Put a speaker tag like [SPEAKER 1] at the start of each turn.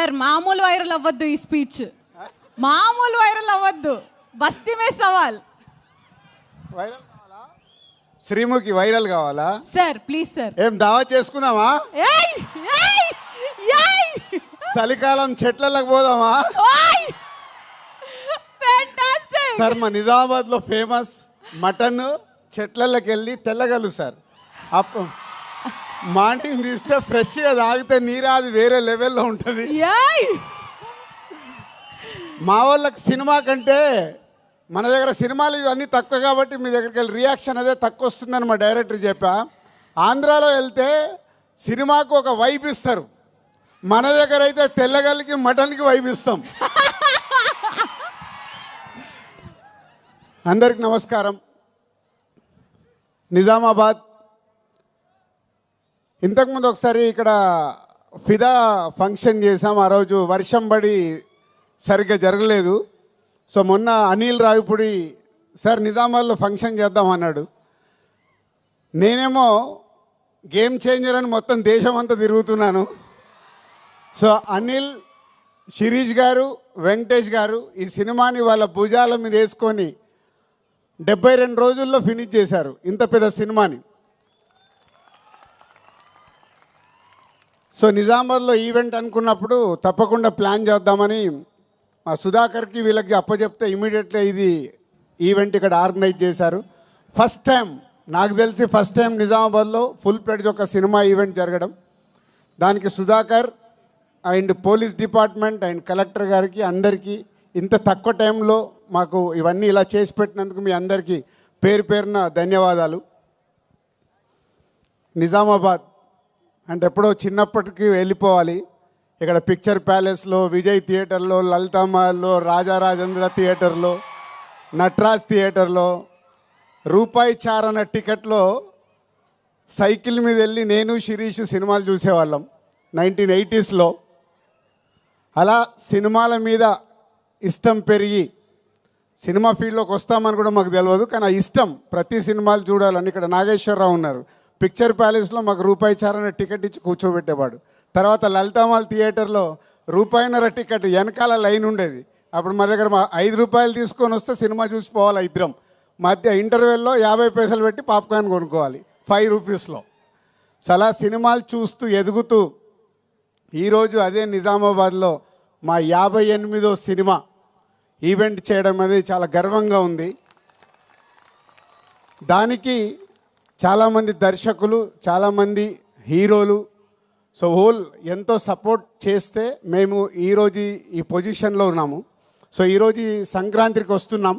[SPEAKER 1] Sir మామూలు viral అవ్వద్దు ఈ స్పీచ్, మామూలు వైరల్ అవ్వద్దు. బస్తీ మే సవాల్.
[SPEAKER 2] వైరల్ కావాలా? శ్రీముఖి వైరల్ కావాలా?
[SPEAKER 1] Sir please sir.
[SPEAKER 2] ఏం దావా చేసుకుందామా?
[SPEAKER 1] ఏయ్ ఏయ్ ఏయ్
[SPEAKER 2] చలికాలం చెట్లకు పోదామా?
[SPEAKER 1] ఓయ్ ఫ్యాంటాస్టిక్.
[SPEAKER 2] సార్ మా నిజామాబాద్లో ఫేమస్ మటన్ చెట్లకి వెళ్ళి తెల్లగలు సార్. అప్ మార్నింగ్ తీస్తే ఫ్రెష్గా తాగితే నీరు అది వేరే లెవెల్లో ఉంటుంది.
[SPEAKER 1] ఏయ్
[SPEAKER 2] మా వాళ్ళకి సినిమా కంటే మన దగ్గర సినిమాలు ఇవన్నీ తక్కువ కాబట్టి మీ దగ్గరికి వెళ్ళి రియాక్షన్ అదే తక్కువ వస్తుందని మా డైరెక్టర్ చెప్పా. ఆంధ్రాలో వెళ్తే సినిమాకు ఒక వైబ్ ఇస్తారు, మన దగ్గర అయితే తెల్లగలికి మటన్కి వైబ్ ఇస్తాం. అందరికి నమస్కారం. నిజామాబాద్ ఇంతకుముందు ఒకసారి ఇక్కడ ఫిదా ఫంక్షన్ చేసాం. ఆ రోజు వర్షం పడి సరిగ్గా జరగలేదు. సో మొన్న అనిల్ రావిపూడి సార్ నిజామాబాద్లో ఫంక్షన్ చేద్దాం అన్నాడు. నేనేమో గేమ్ చేంజర్ అని మొత్తం దేశం అంతా తిరుగుతున్నాను. సో అనిల్, శిరీష్ గారు, వెంకటేష్ గారు ఈ సినిమాని వాళ్ళ భుజాల మీద వేసుకొని 72 రోజుల్లో ఫినిష్ చేశారు ఇంత పెద్ద సినిమాని. సో నిజామాబాద్లో ఈవెంట్ అనుకున్నప్పుడు తప్పకుండా ప్లాన్ చేద్దామని మా సుధాకర్కి వీళ్ళకి అప్పచెప్తే ఇమీడియట్గా ఇది ఈవెంట్ ఇక్కడ ఆర్గనైజ్ చేశారు. ఫస్ట్ టైం నాకు తెలిసి నిజామాబాద్లో ఫుల్ ప్లెడ్జ్ ఒక సినిమా ఈవెంట్ జరగడం. దానికి Sudhakar and police department and collector గారికి అందరికీ ఇంత తక్కువ టైంలో మాకు ఇవన్నీ ఇలా చేసి పెట్టినందుకు మీ అందరికీ పేరు పేరున ధన్యవాదాలు. నిజామాబాద్ అంటే ఎప్పుడో చిన్నప్పటికీ వెళ్ళిపోవాలి. ఇక్కడ పిక్చర్ ప్యాలెస్లో, విజయ్ థియేటర్లో, లలితామహల్లో, రాజారాజేంద్ర థియేటర్లో, నటరాజ్ థియేటర్లో రూపాయి చారన టికెట్లో సైకిల్ మీద వెళ్ళి నేను శిరీష్ సినిమాలు చూసేవాళ్ళం 1980స్లో. అలా సినిమాల మీద ఇష్టం పెరిగి సినిమా ఫీల్డ్లోకి వస్తామని కూడా మాకు తెలియదు, కానీ ఆ ఇష్టం ప్రతి సినిమాలు చూడాలని. ఇక్కడ నాగేశ్వరరావు ఉన్నారు, పిక్చర్ ప్యాలెస్లో మాకు రూపాయి చారన టికెట్ ఇచ్చి కూర్చోబెట్టేవాడు. తర్వాత లలితామాల్ థియేటర్లో రూపాయిన్నర టికెట్ వెనకాల లైన్ ఉండేది. అప్పుడు మా దగ్గర 5 రూపాయలు తీసుకొని వస్తే సినిమా చూసిపోవాలి ఇద్దరం. మధ్య ఇంటర్వెల్లో 50 పైసలు పెట్టి పాప్కార్న్ కొనుక్కోవాలి 5 రూపీస్లో. అలా సినిమాలు చూస్తూ ఎదుగుతూ ఈరోజు అదే నిజామాబాద్లో మా 58వ సినిమా ఈవెంట్ చేయడం అనేది చాలా గర్వంగా ఉంది. దానికి చాలామంది దర్శకులు, చాలామంది హీరోలు సో హోల్ ఎంతో సపోర్ట్ చేస్తే మేము ఈరోజు ఈ పొజిషన్లో ఉన్నాము. సో ఈరోజు సంక్రాంతికి వస్తున్నాం.